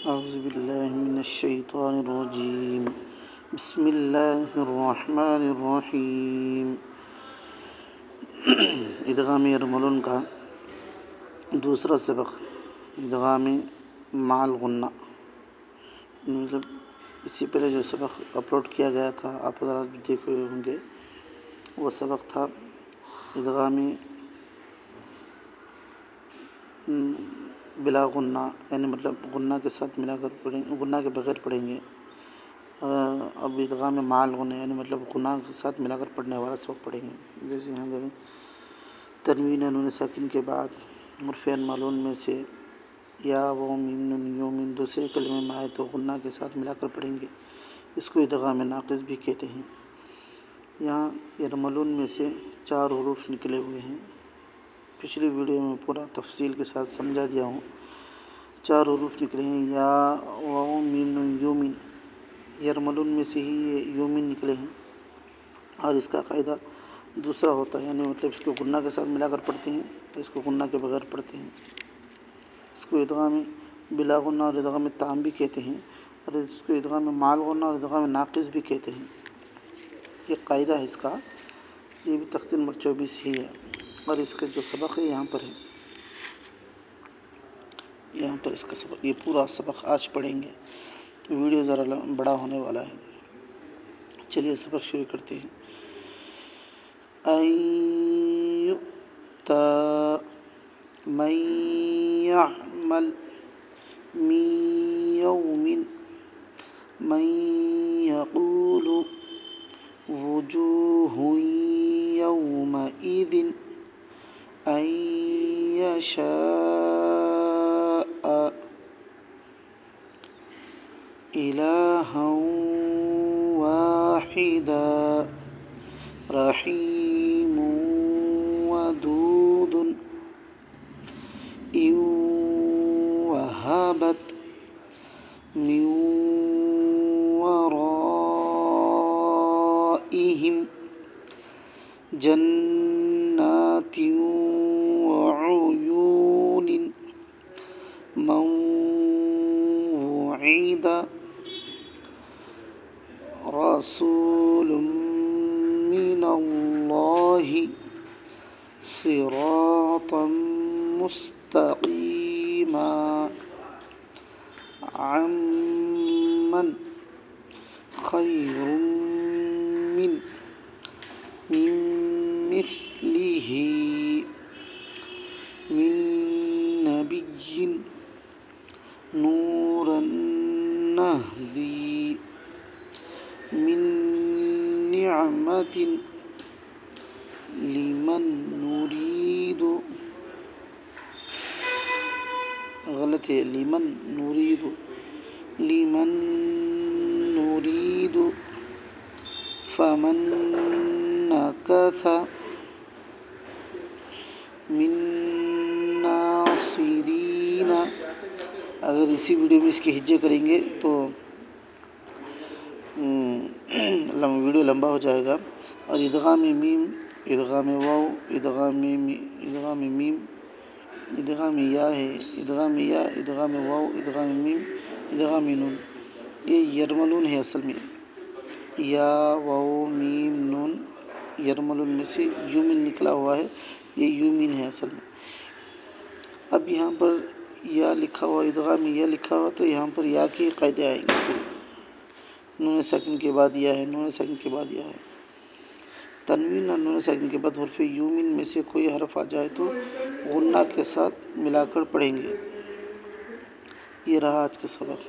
اعوذ باللہ من الشیطان الرجیم بسم اللہ الرحمن الرحیم۔ ادغام یرملون کا دوسرا سبق ادغام مع الغنہ، مطلب اس سے پہلے جو سبق اپلوڈ کیا گیا تھا آپ حضرات بھی دیکھے ہوئے ہوں گے، وہ سبق تھا ادغام بلا غنہ، یعنی مطلب غنہ کے ساتھ ملا کر پڑھیں، غنہ کے بغیر پڑھیں گے۔ اب ادغام مع الغنہ یعنی مطلب غنہ کے ساتھ ملا کر پڑھنے والا سبق پڑھیں گے۔ جیسے یہاں دیکھیں تنوین نون ساکن کے بعد حرفین معلوم میں سے یا و میم نون یومن دوسرے کلمے میں آئے تو غنہ کے ساتھ ملا کر پڑھیں گے، اس کو ادغام ناقص بھی کہتے ہیں۔ یہاں یرملون میں سے 4 حروف نکلے ہوئے ہیں، پچھلی ویڈیو میں پورا تفصیل کے ساتھ سمجھا دیا ہوں۔ 4 حروف نکلے ہیں، یا و میم نون یومن، یرملون میں سے ہی یہ یومن نکلے ہیں، اور اس کا قاعدہ دوسرا ہوتا ہے، یعنی مطلب اس کو غنہ کے ساتھ ملا کر پڑھتے ہیں، اس کو غنہ کے بغیر پڑھتے ہیں۔ اس کو ادغام بلا غنہ اور ادغام تام بھی کہتے ہیں، اور اس کو ادغام مع الغنہ اور ادغام ناقص بھی کہتے ہیں۔ یہ قاعدہ ہے اس کا، یہ بھی تختی نمبر 24 ہی ہے، اور اس کا جو سبق ہے یہاں پر ہے، یہاں پر اس کا سبق، یہ پورا سبق آج پڑھیں گے۔ ویڈیو ذرا بڑا ہونے والا ہے، چلیے سبق شروع کرتے ہیں۔ ان یؤتی من یعمل من یوم من یقول وجوہ یومئذ ان یشاء الہا واحدا رحیم ودود ان وہبت من ورائہم جنات وعیون من وعد رسول من اللہ صراطا مستقیما عمن خیر من مثلہ من نبی نورا نہدی من نعمت لمن نرید، غلط ہے، لمن نرید فمن نکث من ناصرین۔ اگر اسی ویڈیو میں اس کی ہجے کریں گے تو ویڈیو لمبا ہو جائے گا۔ اور ادغام میم، ادغام واو، ادغام میم، ادغام یا ہے، ادغام یا، ادغام واو، ادغام میم، ادغام نون، یہ یرملون ہے اصل میں۔ یا واو میم نون یرملون میں سے یومن نکلا ہوا ہے، یہ یومن ہے اصل میں۔ اب یہاں پر یا لکھا ہوا، ادغام یا لکھا ہوا، تو یہاں پر یا کے قاعدے آئیں گے۔ نون ساکن کے بعد یا ہے، نون ساکن کے بعد یا ہے۔ تنوین اور نون ساکن کے بعد حرف یومن میں سے کوئی حرف آ جائے تو غنہ کے ساتھ ملا کر پڑھیں گے۔ یہ رہا آج کا سبق۔